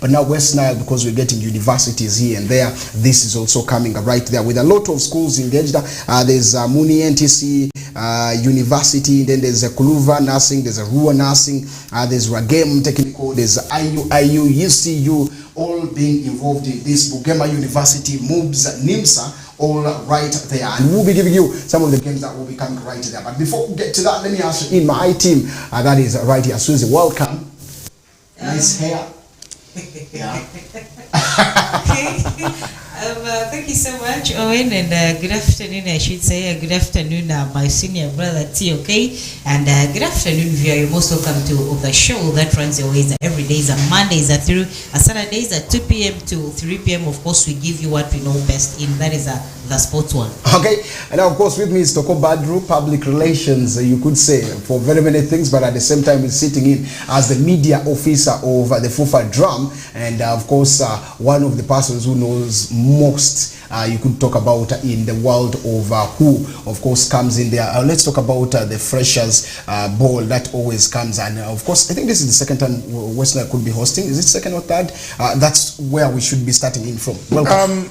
But now West Nile, because we're getting universities here and there, this is also coming right there with a lot of schools engaged. There's Muni NTC University, then there's a Kuluva Nursing, there's a Rua Nursing, there's Ragem Technical, there's IU, UCU, all being involved in this. Bugema University, MUBS, NIMSA, all right there, and we'll be giving you some of the games that will be coming right there. But before we get to that, let me ask you in my team, that is right here. Susie, welcome. Nice hair. Yeah. Thank you so much, Owen, and good afternoon, I should say. Good afternoon, my senior brother, TOK, and good afternoon, viewer. You're most welcome to the show that runs your ways every days and Mondays through Saturdays at 2 p.m. to 3 p.m. Of course, we give you what we know best in, that is the sports one. Okay, and now, of course, with me is Toko Badru, public relations, you could say, for very many things, but at the same time, he's sitting in as the media officer of the FUFA Drum, and of course, one of the persons who knows most you could talk about in the world of who of course comes in there. Let's talk about the Freshers Ball that always comes, and of course I think this is the second time West Nile could be hosting. Is it second or third? That's where we should be starting in from. Welcome.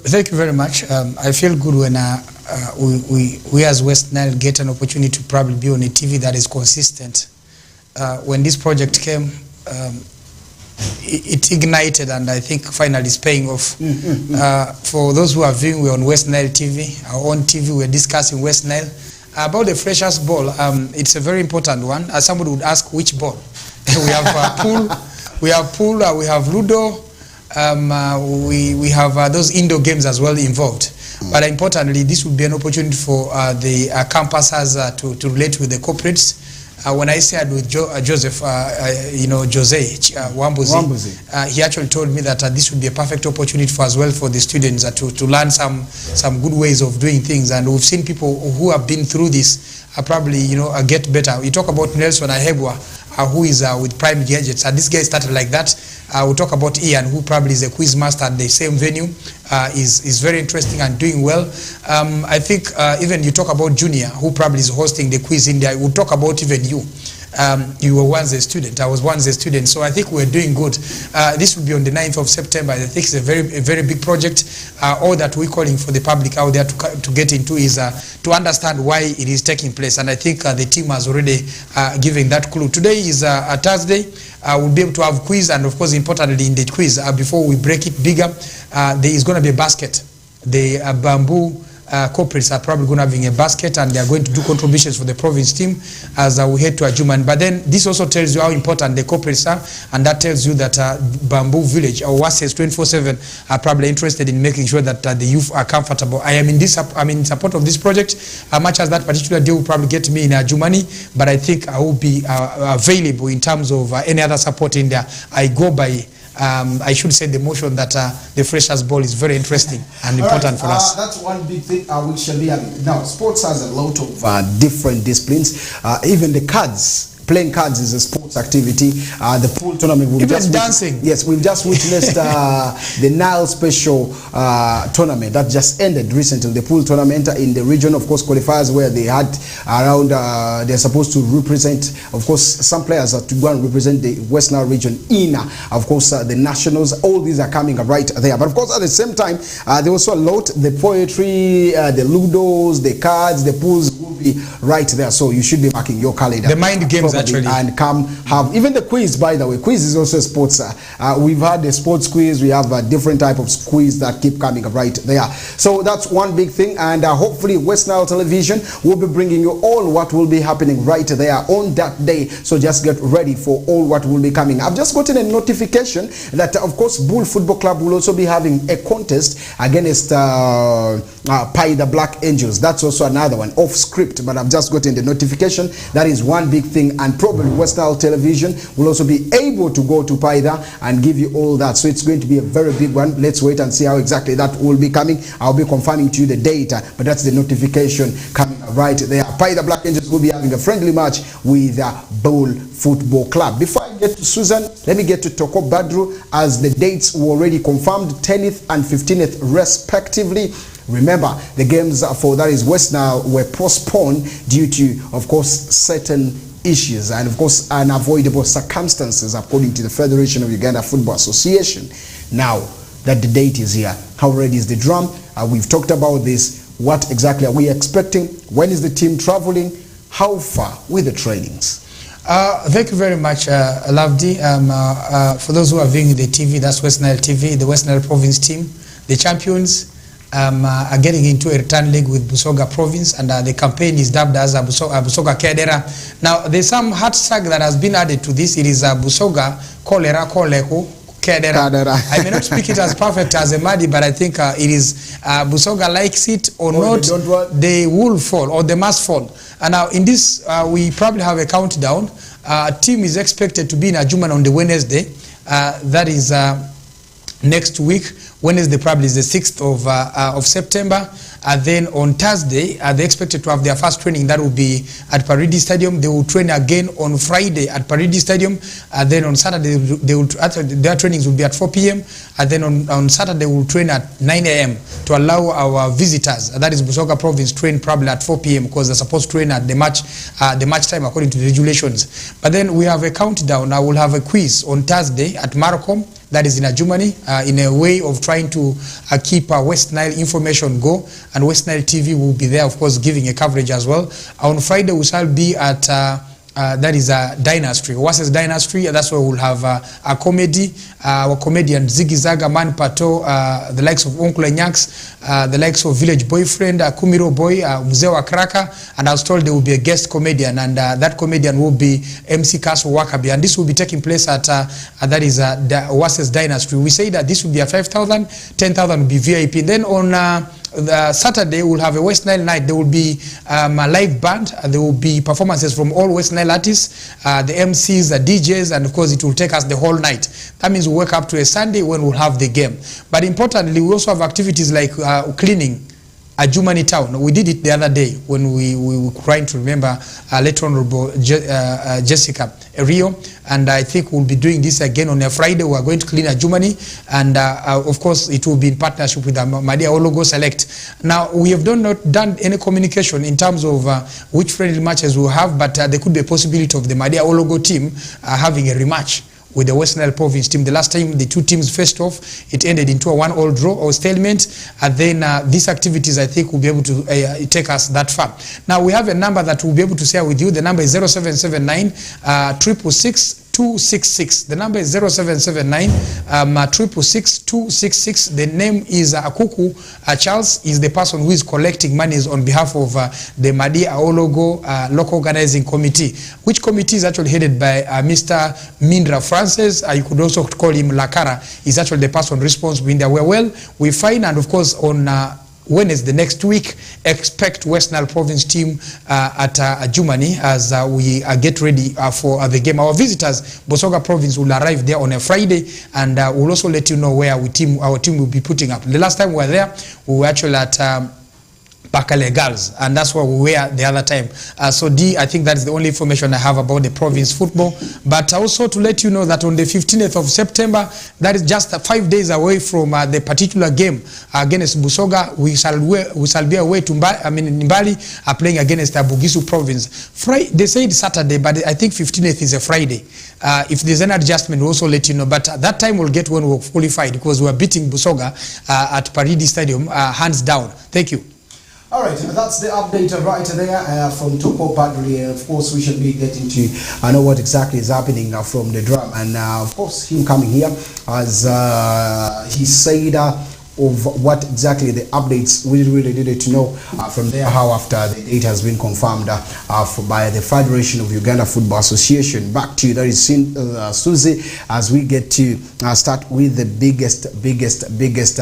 Thank you very much. I feel good when we as West Nile get an opportunity to probably be on a TV that is consistent. When this project came, it ignited, and I think finally it's paying off. For those who are viewing, we're on West Nile TV, our own TV. We're discussing West Nile. About the Freshers Ball, it's a very important one. As somebody would ask, which ball? We have pool, we have Ludo, we have those indoor games as well involved. But importantly, this would be an opportunity for the campuses to relate with the corporates. When I said with Joseph, Jose Wambuzi, he actually told me that this would be a perfect opportunity for as well for the students to learn some good ways of doing things. And we've seen people who have been through this probably get better. You talk about Nelson Ahebwa, who is with Prime Gadgets, and this guy started like that. We'll talk about Ian, who probably is a quiz master at the same venue, is very interesting and doing well. I think even you talk about Junior, who probably is hosting the quiz in there. We'll talk about even you. You were once a student. I was once a student. So I think we're doing good. This will be on the 9th of September. I think it's a very big project. All that we're calling for the public out there to get into is to understand why it is taking place. And I think the team has already given that clue. Today is a Thursday. We'll be able to have quiz, and of course, importantly in the quiz, before we break it bigger, there is going to be a basket. The bamboo corporates are probably going to having a basket, and they are going to do contributions for the province team as we head to Ajuman. But then this also tells you how important the corporates are, and that tells you that Bamboo Village or WASES 24/7 are probably interested in making sure that the youth are comfortable. I'm in support of this project. Much as that particular deal will probably get me in Ajumani, but I think I will be available in terms of any other support in there. I go by I should say the motion that the Freshers Ball is very interesting and important for us. That's one big thing we shall be having. Now, sports has a lot of different disciplines. Even the cards. Playing cards is a sports activity. The pool tournament. Even dancing. Yes, we've just witnessed the Nile Special tournament that just ended recently. The pool tournament in the region, of course, qualifiers where they had around, they're supposed to represent, of course, some players are to go and represent the West Nile region in, of course, the nationals. All these are coming right there. But of course, at the same time, there was also a lot, the poetry, the ludos, the cards, the pools will be right there. So you should be marking your calendar. The mind games. Actually. And come have even the quiz. By the way, quiz is also a sports. We've had a sports quiz. We have a different type of quiz that keep coming right there. So that's one big thing, and hopefully West Nile Television will be bringing you all what will be happening right there on that day. So just get ready for all what will be coming. I've just gotten a notification that of course Bull Football Club will also be having a contest against Pai the Black Angels. That's also another one off script, but I've just gotten the notification. That is one big thing, and probably West Nile Television will also be able to go to Paida and give you all that. So it's going to be a very big one. Let's wait and see how exactly that will be coming. I'll be confirming to you the data, but that's the notification coming right there. Paida Black Angels will be having a friendly match with Bull Football Club. Before I get to Susan, let me get to Toko Badru, as the dates were already confirmed, 10th and 15th respectively. Remember, the games for that is West Nile were postponed due to, of course, certain issues and of course unavoidable circumstances according to the Federation of Uganda Football Association. Now that the date is here, how ready is the drum? We've talked about this. What exactly are we expecting? When is the team traveling? How far with the trainings? Thank you very much, Lavdi. For those who are viewing the TV, that's West Nile TV, the West Nile Province team, the champions are getting into a return leg with Busoga Province, and the campaign is dubbed as Busoga Kedera. Now, there's some hashtag that has been added to this. It is Busoga Kolera Koleku Kedera. I may not speak it as perfect as a Madi, but I think it is Busoga likes it or not, they will fall or they must fall. And now in this, we probably have a countdown. Team is expected to be in Adjumani on the Wednesday. That is next week. Wednesday probably is the 6th of September. Then on Thursday, they're expected to have their first training. That will be at Paridi Stadium. They will train again on Friday at Paridi Stadium. Then on Saturday, their trainings will be at 4 p.m. And then on Saturday, they will train at 9 a.m. to allow our visitors, that is Busoga Province, train probably at 4 p.m. because they're supposed to train at the match time according to the regulations. But then we have a countdown. I will have a quiz on Thursday at Marcom. That is in Adjumani, in a way of trying to keep West Nile information go, and West Nile TV will be there, of course, giving a coverage as well. On Friday, we shall be at that is a Dynasty. What is Dynasty? That's where we'll have a comedy, our comedian Ziggy Zaga, Man Pato, the likes of Uncle Nyax, the likes of Village Boyfriend, Kumiro Boy, Mzee wa Kraka, and I was told there will be a guest comedian, and that comedian will be MC Castle Wakabi, and this will be taking place at that is Wases Dynasty. We say that this will be a 5,000, 10,000 will be VIP. And then on Saturday, we'll have a West Nile night. There will be a live band. There will be performances from all West Nile artists, the MCs, the DJs, and of course it will take us the whole night. That means we'll wake up to a Sunday when we'll have the game. But importantly, we also have activities like cleaning Adjumani town. We did it the other day when we were trying to remember late Honorable Jessica Rio, and I think we'll be doing this again on a Friday. We are going to clean Adjumani, and of course it will be in partnership with Madia Ologo Select. Now, we have not done any communication in terms of which friendly matches we'll have, but there could be a possibility of the Madia Ologo team having a rematch with the West Nile Province team. The last time the two teams faced off, it ended into a 1-all draw or stalemate. And then these activities, I think, will be able to take us that far. Now, we have a number that we'll be able to share with you. The number is 0779 666 266. The number is 0779 666 266. The name is Akuku Charles. Is the person who is collecting monies on behalf of the Madia Ologo Local Organizing Committee, which committee is actually headed by Mr. Mindra Francis. You could also call him Lakara. He's actually the person responsible in there. We find, and of course on Wednesday next week, expect West Nile Province team at Adjumani as we get ready for the game. Our visitors, Busoga Province, will arrive there on a Friday, and we'll also let you know where our team will be putting up. The last time we were there, we were actually at Bakale Girls, and that's where we were the other time. So D, I think that's the only information I have about the province football. But also to let you know that on the 15th of September, that is just 5 days away from the particular game against Busoga, we shall be away to Mbali, playing against Bugisu Province. They said Saturday, but I think 15th is a Friday. If there's an adjustment, we'll also let you know. But at that time, we'll get when we're qualified, because we're beating Busoga at Paridi Stadium, hands down. Thank you. All right, that's the update right there from Topo Padri. Of course, we should be getting to know what exactly is happening from the drum. And of course, him coming here as he said of what exactly the updates we really needed to know from there, how after the date has been confirmed by the Federation of Uganda Football Association. Back to you, that is Susie, as we get to start with the biggest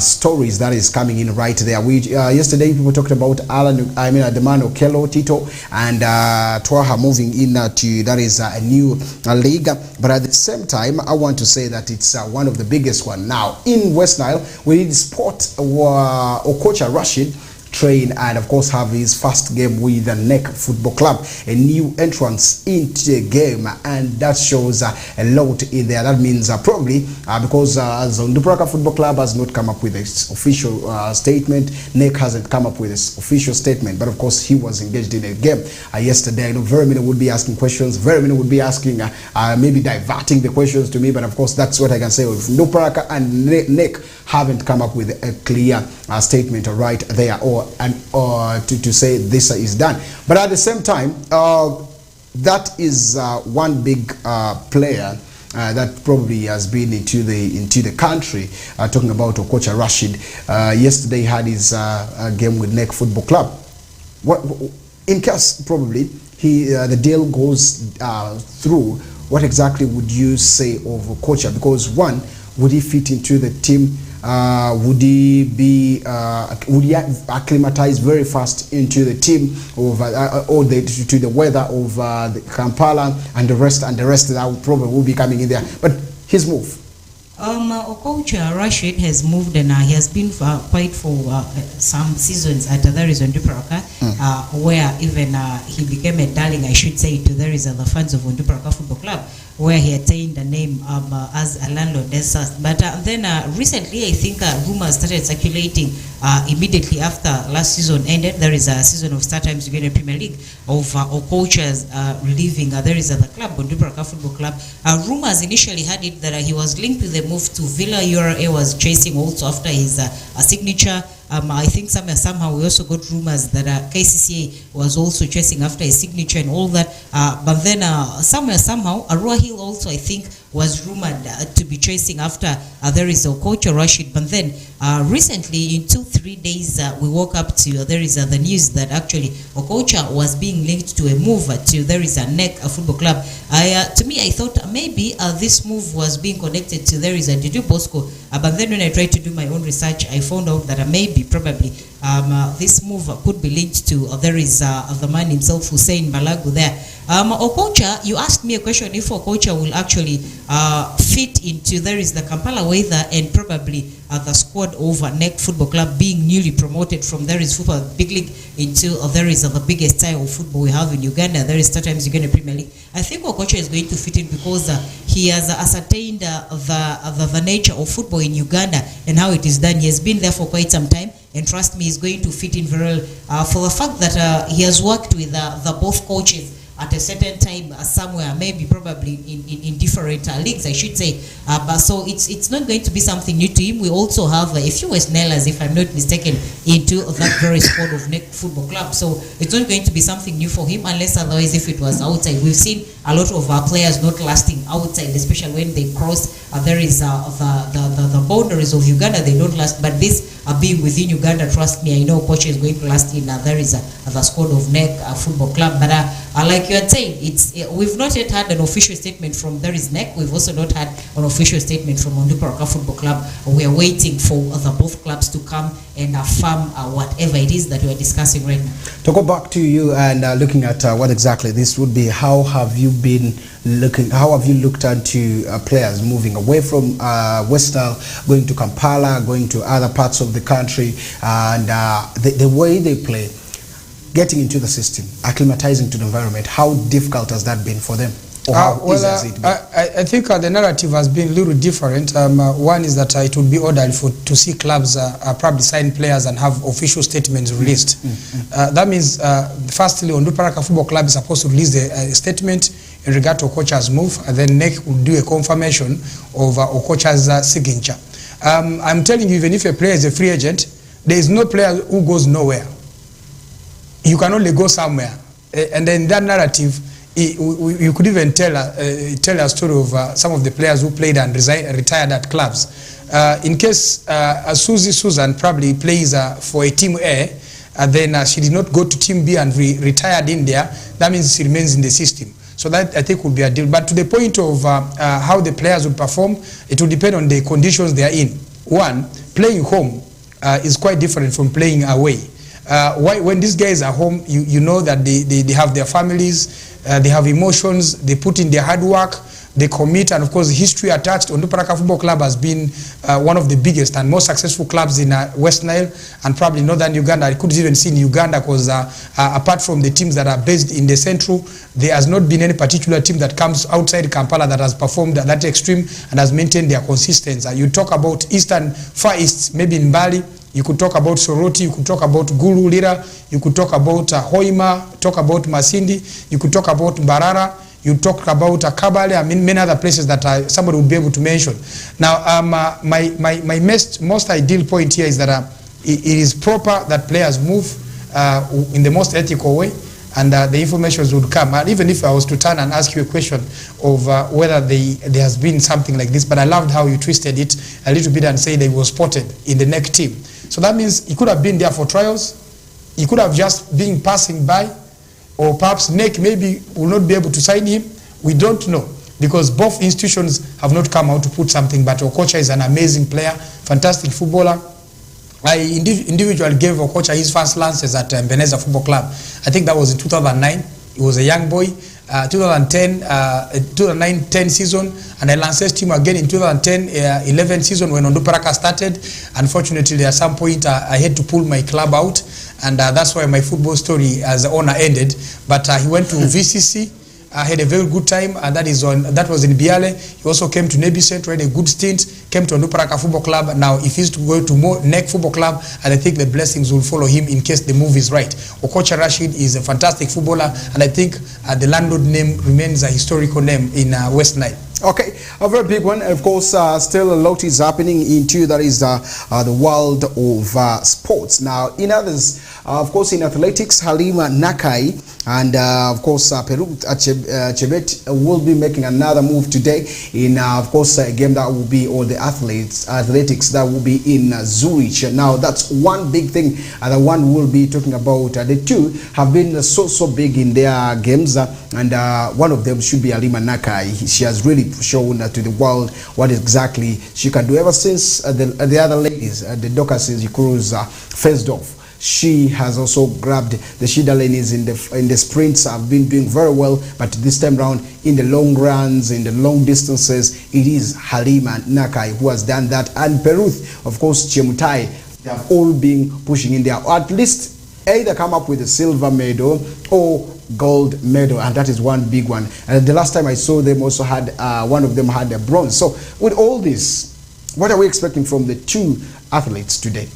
stories that is coming in right there. We yesterday people talked about Ademano Okello, Tito, and Twaha moving in to that is a new league. But at the same time, I want to say that it's one of the biggest one now in West Nile. We need sport Okocha Rashid train and of course have his first game with the NEC Football Club, a new entrance into the game, and that shows a lot in there. That means probably because Onduparaka Football Club has not come up with its official statement, NEC hasn't come up with its official statement, but of course he was engaged in a game yesterday. I know very many would be asking questions, very many would be asking maybe diverting the questions to me, but of course that's what I can say. If Onduparaka and NEC haven't come up with a clear statement right there or to say this is done. But at the same time, that is one big player that probably has been into the country. Talking about Okocha Rashid, yesterday had his game with NEC Football Club. What, in case probably the deal goes through, what exactly would you say of Okocha? Because one, would he fit into the team? Would he acclimatize very fast into the team of to the weather of the Kampala and the rest that probably will be coming in there? But his move. Okocha Rashid has moved and he has been quite for some seasons at there is Onduparaka, where even he became a darling, I should say, to there is the fans of Onduparaka Football Club, where he attained the name as a landlord. But then recently, I think rumors started circulating immediately after last season ended. There is a season of Star Times Uganda Premier League of Okocha's leaving. There is the club, Onduparaka Football Club. Rumors initially had it that he was linked with the move to Villa. URA was chasing also after his signature. I think somehow we also got rumors that KCCA was also chasing after his signature and all that. But then somehow Arua Hill also, I think, was rumored to be chasing after there is Okocha Rashid. But then recently, in 2-3 days, we woke up to there is the news that actually Okocha was being linked to a move to there is a NEC Football Club. To me, I thought maybe this move was being connected to there is a Didu Bosco. But then when I tried to do my own research, I found out that maybe probably this move could be linked to there is the man himself, Hussein Balagu there. Okocha, you asked me a question if Okocha will actually fit into there is the Kampala weather and probably the squad over NEC Football Club being newly promoted from there is football big league into there is the biggest style of football we have in Uganda. There is Star Times Uganda Premier League. I think Okocha is going to fit in because he has ascertained the nature of football in Uganda and how it is done. He has been there for quite some time, and trust me, he's going to fit in very well for the fact that he has worked with the both coaches at a certain time somewhere, maybe probably in different leagues, I should say. But so it's not going to be something new to him. We also have a few West Nilers, if I'm not mistaken, into that very squad of NEC Football Club. So it's not going to be something new for him, unless otherwise if it was outside. We've seen a lot of our players not lasting outside, especially when they cross there is the boundaries of Uganda, they don't last. But this being within Uganda, trust me, I know Coach is going to last in there is the squad of NEC Football Club. But like you had said, we've not yet had an official statement from there is NEC. We've also not had an official statement from Onduparaka Football Club. We are waiting for the both clubs to come and affirm whatever it is that we are discussing right now. To go back to you and looking at what exactly this would be, how have you looked into players moving away from West Nile, going to Kampala, going to other parts of the country, and the way they play, getting into the system, acclimatizing to the environment? How difficult has that been for them? Or how easy has it been? I think the narrative has been a little different. One is that it would be orderly to see clubs probably sign players and have official statements released. That means, firstly, Onduparaka Football Club is supposed to release a statement in regard to Okocha's move, and then NEC will do a confirmation of Okocha's signature. I'm telling you, even if a player is a free agent, there is no player who goes nowhere. You can only go somewhere. And then that narrative, you could even tell a story of some of the players who played and retired at clubs. In case Susie Susan probably plays for a team A, then she did not go to team B and retired in there, that means she remains in the system. So that, I think, would be a deal. But to the point of how the players would perform, it will depend on the conditions they are in. One, playing home is quite different from playing away. When these guys are home, you know that they have their families, they have emotions, they put in their hard work, they commit, and of course history attached. Onduparaka Football Club has been one of the biggest and most successful clubs in West Nile and probably northern Uganda. I could even see in Uganda because apart from the teams that are based in the central, there has not been any particular team that comes outside Kampala that has performed at that extreme and has maintained their consistency. You talk about Eastern Far East, maybe in Bali, you could talk about Soroti, you could talk about Gulu Lira, you could talk about Hoima, talk about Masindi, you could talk about Mbarara, you talk about Kabale, I mean many other places that somebody would be able to mention. Now, my most ideal point here is that it is proper that players move in the most ethical way, and the information would come. And even if I was to turn and ask you a question of whether there has been something like this, but I loved how you twisted it a little bit and said that he was spotted in the next team. So that means he could have been there for trials, he could have just been passing by, or perhaps NEC maybe will not be able to sign him. We don't know, because both institutions have not come out to put something, but Okocha is an amazing player, fantastic footballer. I individually gave Okocha his first lances at Beneza Football Club. I think that was in 2009. He was a young boy. 2009-10 season, and I lanced him again in 2010-11 season when Onduparaka started. Unfortunately, at some point, I had to pull my club out, and that's why my football story as the owner ended. But he went to VCC. Had a very good time, and that was in Biale. He also came to Nebi Central, had a good stint, came to Onduparaka Football Club. Now, if he's to go to NEC Football Club, and I think the blessings will follow him in case the move is right. Okocha Rashid is a fantastic footballer, and I think the landlord name remains a historical name in West Nile. Okay, a very big one. Of course, still a lot is happening into that is the world of sports. Now, in others, of course, in athletics, Halima Nakai and of course Peruth Chebet will be making another move today in of course a game that will be all the athletics that will be in Zurich. Now, that's one big thing, and the one we'll be talking about. The two have been so big in their games, and one of them should be Halima Nakai. She has really shown to the world what exactly she can do ever since the other ladies, the Dorcas Cruz faced off. She has also grabbed the Shida ladies in the sprints, have been doing very well, but this time round in the long runs, in the long distances, it is Halima Nakai who has done that, and Peruth, of course, Chemutai, they have all been pushing in there, or at least either come up with a silver medal or gold medal, and that is one big one. And the last time I saw them also had one of them had a bronze. So with all this, what are we expecting from the two athletes today?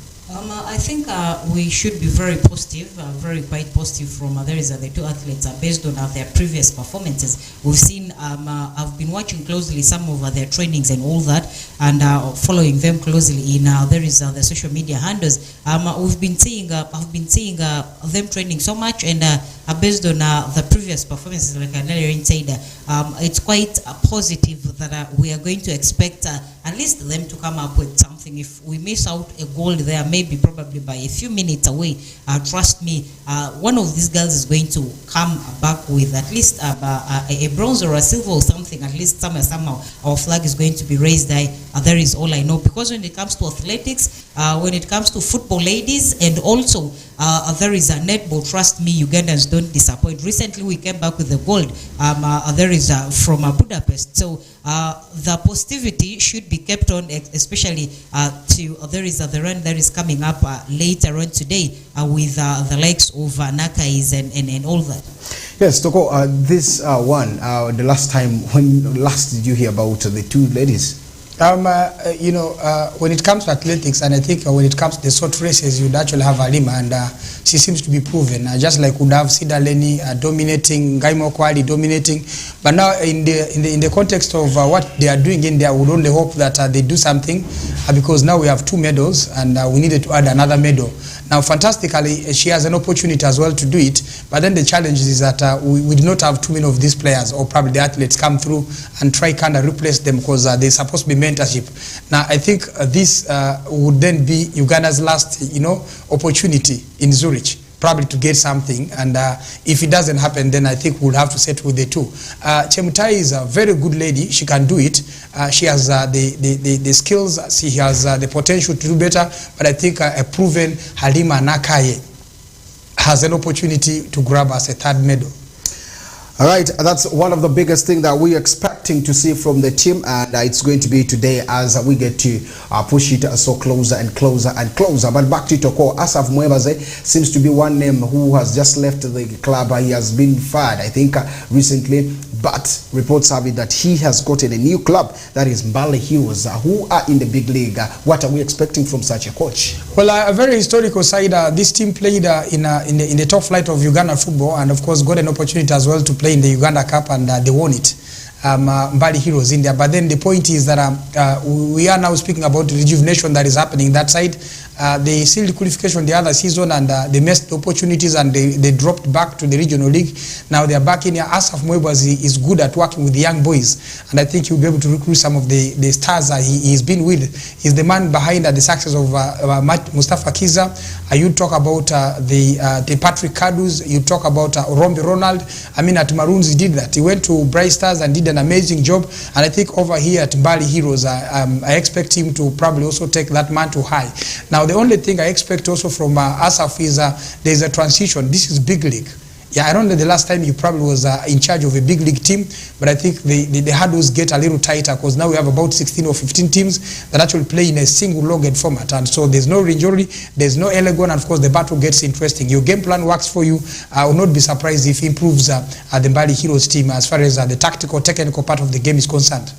I think we should be very positive, quite positive from there is the two athletes based on their previous performances. We've seen, I've been watching closely some of their trainings and all that, and following them closely in there is the social media handles. I've been seeing them training so much, and based on the previous performances, like Nelerin said, it's quite positive that we are going to expect at least them to come up with something. If we miss out a gold there, maybe probably by a few minutes away, trust me, one of these girls is going to come back with at least a bronze or a silver or something. At least somehow our flag is going to be raised. There is all I know, because when it comes to athletics, when it comes to football ladies, and also there is a netball, trust me, Ugandans don't disappoint. Recently we came back with the gold. There is from Budapest. So the positivity should be kept on, especially there is the run that is coming up later on today with the likes of Nakais and all that. Yes, Toko, this one, the last time, when last did you hear about the two ladies? You know, when it comes to athletics, and I think when it comes to the short races, you'd actually have Halima, and she seems to be proven. Just like would have Sida Leni dominating, Gaimo Kwali dominating, but now in the context of what they are doing in there, we would only hope that they do something, because now we have two medals, and we needed to add another medal. Now, fantastically, she has an opportunity as well to do it, but then the challenge is that we do not have too many of these players, or probably the athletes come through and try kind of replace them, because they're supposed to be mentorship. Now, I think this would then be Uganda's last, opportunity in Zurich, probably to get something, and if it doesn't happen, then I think we'll have to settle with the two. Chemutai is a very good lady. She can do it. She has the skills. She has the potential to do better, but I think a proven Halima Nakai has an opportunity to grab us a third medal. All right, that's one of the biggest things that we're expecting to see from the team, and it's going to be today as we get to push it so closer and closer and closer. But back to Toko, Asaf Mwebaze seems to be one name who has just left the club. He has been fired, I think, recently, but reports have it that he has gotten a new club, that is Mbale Heroes, who are in the big league. What are we expecting from such a coach? Well, a very historical side. This team played in the top flight of Uganda football, and of course got an opportunity as well to play in the Uganda Cup, and they won it. Mbale Heroes in there. But then the point is that we are now speaking about rejuvenation that is happening that side. They sealed qualification the other season, and they missed opportunities, and they dropped back to the regional league. Now they are back in here. Asaf Mwebaze is good at working with the young boys, and I think he'll be able to recruit some of the stars that he's been with. He's the man behind the success of Mustafa Kiza. You talk about the Patrick Kadus. You talk about Rombi Ronald. I mean, at Maroons he did that. He went to Bright Stars and did an amazing job, and I think over here at Mbale Heroes, I expect him to probably also take that mantle high. Now, the only thing I expect also from Asaf is there's a transition. This is big league. Yeah, I don't know the last time he probably was in charge of a big league team, but I think the hurdles get a little tighter because now we have about 16 or 15 teams that actually play in a single-legged format, and so there's no injury, there's no Elegon, and of course the battle gets interesting. Your game plan works for you. I will not be surprised if it improves the Mbale Heroes team as far as the tactical, technical part of the game is concerned.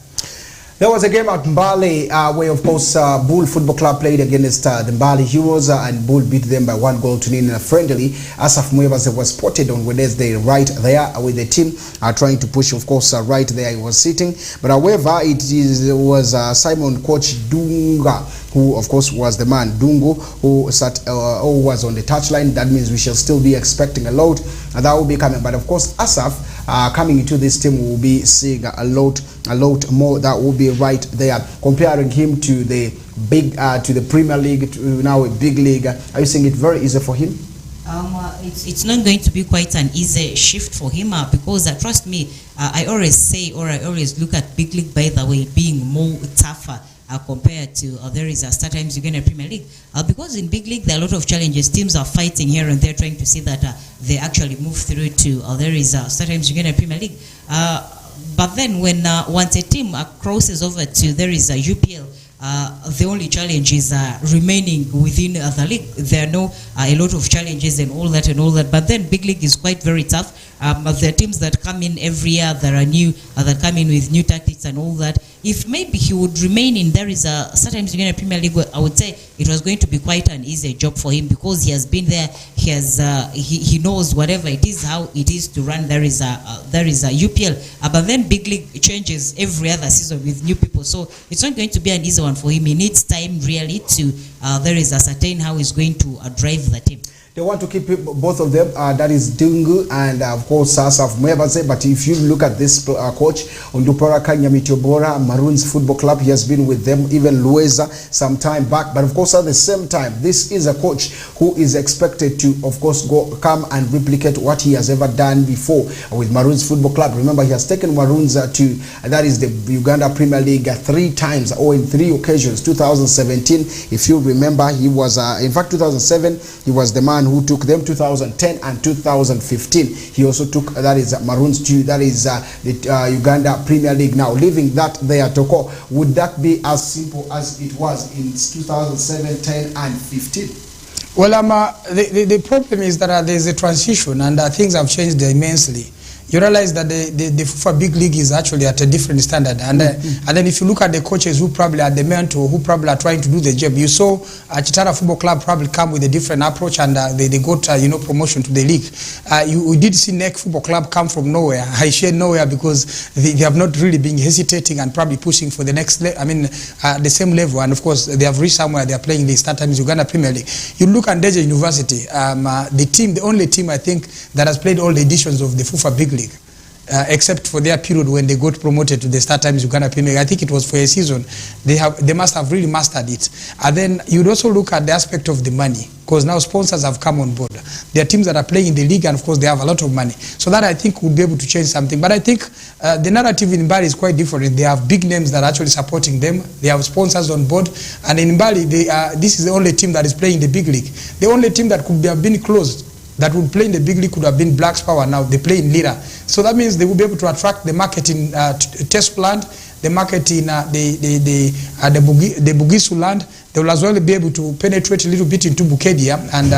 There was a game at Mbale where, of course, Bull Football Club played against the Mbale Heroes, and Bull beat them by 1-0 in a friendly. Asaf Mwebaze was spotted on Wednesday right there with the team trying to push, of course, right there he was sitting. But however, it was Simon Coach Dunga, who, of course, was the man, Dungu, who was on the touchline. That means we shall still be expecting a lot, and that will be coming. But, of course, Asaf coming into this team will be seeing a lot more that will be right there. Comparing him to the Premier League, to now a big league, are you saying it very easy for him? It's not going to be quite an easy shift for him because trust me, I always look at big league, by the way, being more tougher compared to there is sometimes you get a Premier League because in big league there are a lot of challenges. Teams are fighting here and there trying to see that they actually move through to there is sometimes you get a Premier League, but then when once a team crosses over to there is a UPL, the only challenge is remaining within the league. There are a lot of challenges and all that, but then big league is quite very tough. There are teams that come in every year that are new, that come in with new tactics and all that. If maybe he would remain in there is sometimes in a Premier League, I would say it was going to be quite an easy job for him because he has been there. He has he knows whatever it is, how it is to run. There is a UPL, but then big league changes every other season with new people, so it's not going to be an easy one for him. He needs time really to there is ascertain how he's going to drive the team. They want to keep both of them, that is Dungu and of course Asaf Mwebaze. But if you look at this coach, Onduparaka Nyamitobora, Maroons Football Club, he has been with them, even Lueza, some time back. But of course at the same time, this is a coach who is expected to, of course, come and replicate what he has ever done before with Maroons Football Club. Remember, he has taken Maroons to, that is the Uganda Premier League 3 times, or in 3 occasions. 2017, if you remember, he was, in fact 2007, he was the man who took them. 2010 and 2015 he also took, that is Maroons to, that is the Uganda Premier League. Now leaving that there, Toko, would that be as simple as it was in 2007, 10 and 15? Well, the problem is that there's a transition and things have changed immensely. You realize that the FIFA Big League is actually at a different standard, and then if you look at the coaches who probably are the mentor, who probably are trying to do the job, you saw Chitara Football Club probably come with a different approach, and they got promotion to the league. We did see NEC Football Club come from nowhere. I share nowhere because they have not really been hesitating and probably pushing for the next the same level, and of course they have reached somewhere. They are playing the sometimes Uganda Premier League. You look at Deja University, the only team I think that has played all the editions of the FIFA Big League. Except for their period when they got promoted to the Star Times Uganda Premier League. I think it was for a season. They must have really mastered it. And then you'd also look at the aspect of the money, because now sponsors have come on board. There are teams that are playing in the league, and of course they have a lot of money. So that I think would be able to change something. But I think the narrative in Mbale is quite different. They have big names that are actually supporting them. They have sponsors on board. And in Mbale, this is the only team that is playing the big league. The only team that could have been closed that would play in the big league could have been Blacks Power. Now they play in Lira. So that means they will be able to attract the market in Tesco land, the market in the Bugisu land. They will as well be able to penetrate a little bit into Bukedia and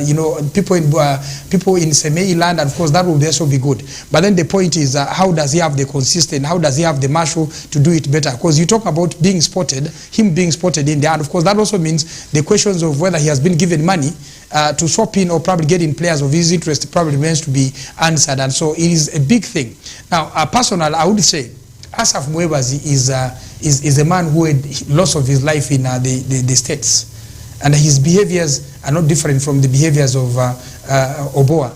you know, people in Semei land, and of course that will also be good. But then the point is, how does he have the consistent? How does he have the marshal to do it better? Because you talk about being spotted, him being spotted in there, and of course that also means the questions of whether he has been given money to swap in or probably get in players of his interest probably remains to be answered, and so it is a big thing. Now, personal, I would say, Asaph Mwebazi is a man who had lost of his life in the States. And his behaviors are not different from the behaviors of Oboa,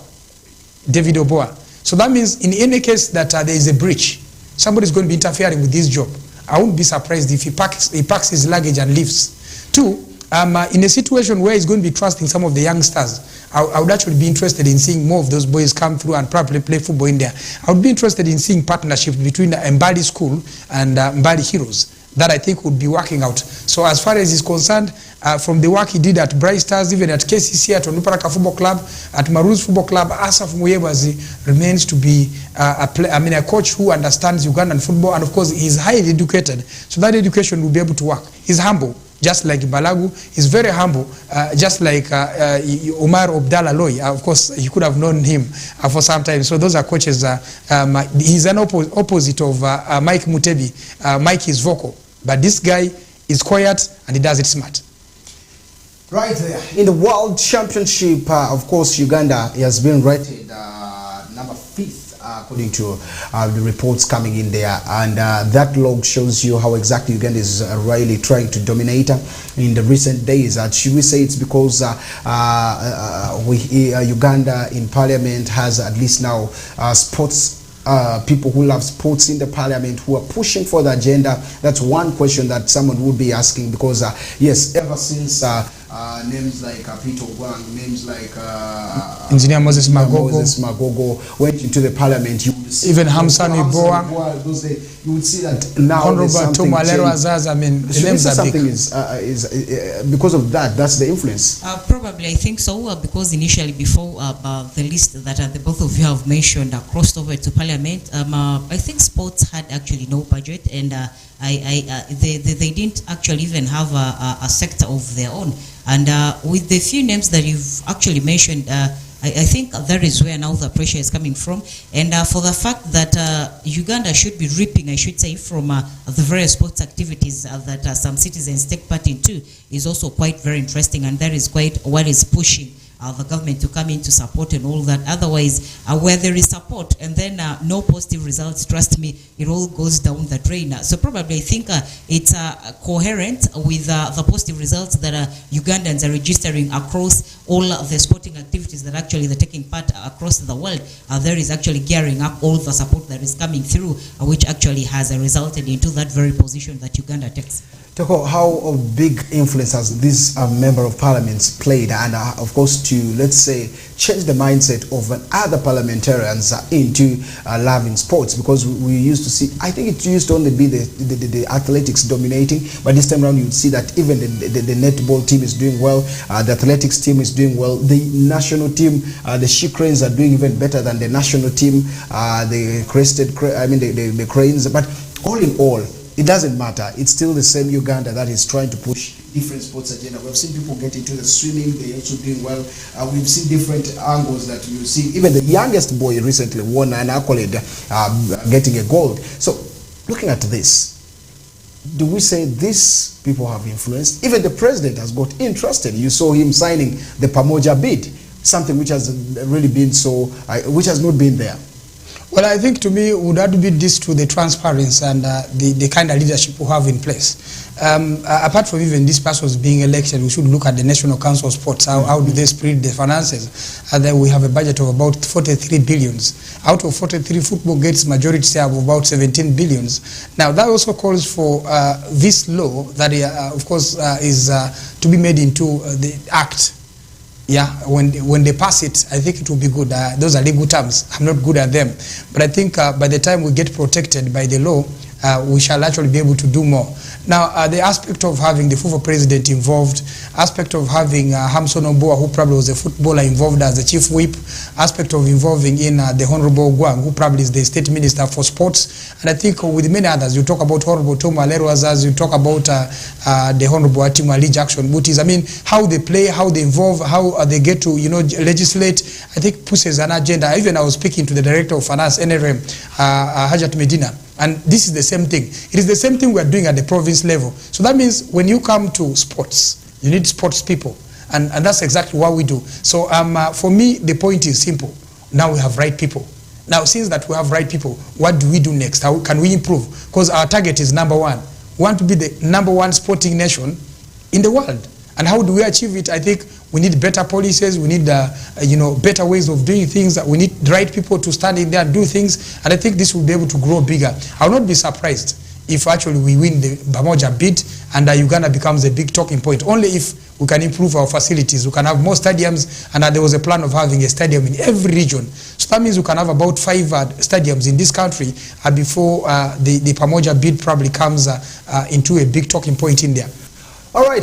David Oboa. So that means in any case that there is a breach, somebody is going to be interfering with this job. I wouldn't be surprised if he packs his luggage and leaves. Two, in a situation where he's going to be trusting some of the youngsters, I would actually be interested in seeing more of those boys come through and probably play football in there. I would be interested in seeing partnership between Mbali School and Mbali Heroes that I think would be working out. So as far as he's concerned, from the work he did at Bright Stars, even at KCC, at Onuparaka Football Club, at Maruz Football Club, Asaph Mwebazi remains to be a coach who understands Ugandan football, and of course he's highly educated, so that education will be able to work. He's humble, just like Balagu. He's very humble, just like Omar Abdallah Loy. Of course, you could have known him for some time. So those are coaches. He's an opposite of Mike Mutebi. Mike is vocal, but this guy is quiet and he does it smart. Right there. In the World Championship, of course, Uganda has been rated number 5th. According to the reports coming in there, and that log shows you how exactly Uganda is really trying to dominate in the recent days. Should we say it's because Uganda in Parliament has at least now sports people who love sports in the Parliament who are pushing for the agenda? That's one question that someone would be asking, because yes, ever since names like Peter Ogwang, names like Engineer Moses Magogo went into the Parliament, you would see even Hamsan Iboa, you would see that now Honorable Tomalero Azaz. I mean, the names are big. Is because of that. That's the influence. Probably, I think so, because initially before the list that the both of you have mentioned crossed over to Parliament, I think sports had actually no budget, and they didn't actually even have a sector of their own. And with the few names that you've actually mentioned, I think that is where now the pressure is coming from. And for the fact that Uganda should be reaping, I should say, from the various sports activities that some citizens take part in too, is also quite very interesting, and that is quite what is pushing the government to come in to support and all that. Otherwise, where there is support and then no positive results, trust me, it all goes down the drain. So probably I think it's coherent with the positive results that Ugandans are registering across all the sporting activities that actually they're taking part across the world. There is actually gearing up all the support that is coming through, which actually has resulted into that very position that Uganda takes. Toko, how big influence has this member of parliament played, and of course to, let's say, change the mindset of other parliamentarians into loving sports? Because we used to see, I think it used to only be the athletics dominating, but this time around you see that even the netball team is doing well, the athletics team is doing well, the national team, the she cranes are doing even better than the national team, the cranes, but all in all, it doesn't matter. It's still the same Uganda that is trying to push different sports agenda. We've seen people get into the swimming, they're also doing well. We've seen different angles that you see. Even the youngest boy recently won an accolade, getting a gold. So, looking at this, do we say these people have influence? Even the president has got interested. You saw him signing the Pamoja bid, something which has really been so, which has not been there. Well, I think to me, would attribute this to the transparency and the kind of leadership we have in place. Apart from even these persons being elected, we should look at the National Council of Sports. How do they split the finances? And then we have a budget of about 43 billions. Out of 43, football gets majority share of about 17 billions. Now, that also calls for this law that, of course, is to be made into the act. Yeah, when they pass it, I think it will be good. Those are legal terms. I'm not good at them. But I think by the time we get protected by the law, we shall actually be able to do more. Now, the aspect of having the former president involved, aspect of having Hamson Oboa, who probably was a footballer, involved as the chief whip, aspect of involving in the Honorable Gwang, who probably is the state minister for sports, and I think with many others. You talk about Honorable Tom Aleroazaz, you talk about the Honorable Atimu Ali Jackson Butis. I mean, how they play, how they involve, how they get to, you know, legislate, I think pushes an agenda. Even I was speaking to the director of finance, NRM, Hajat Medina, and this is the same thing. It is the same thing we are doing at the province level. So that means when you come to sports, you need sports people, and that's exactly what we do. So for me, the point is simple. Now we have right people. Now, since that we have right people, what do we do next? How can we improve? Because our target is number one. We want to be the number one sporting nation in the world. And how do we achieve it? I think we need better policies. We need, you know, better ways of doing things. We need the right people to stand in there and do things. And I think this will be able to grow bigger. I will not be surprised if actually we win the Pamoja bid and Uganda becomes a big talking point. Only if we can improve our facilities. We can have more stadiums, and there was a plan of having a stadium in every region. So that means we can have about 5 stadiums in this country before the Pamoja bid probably comes into a big talking point in there. All right,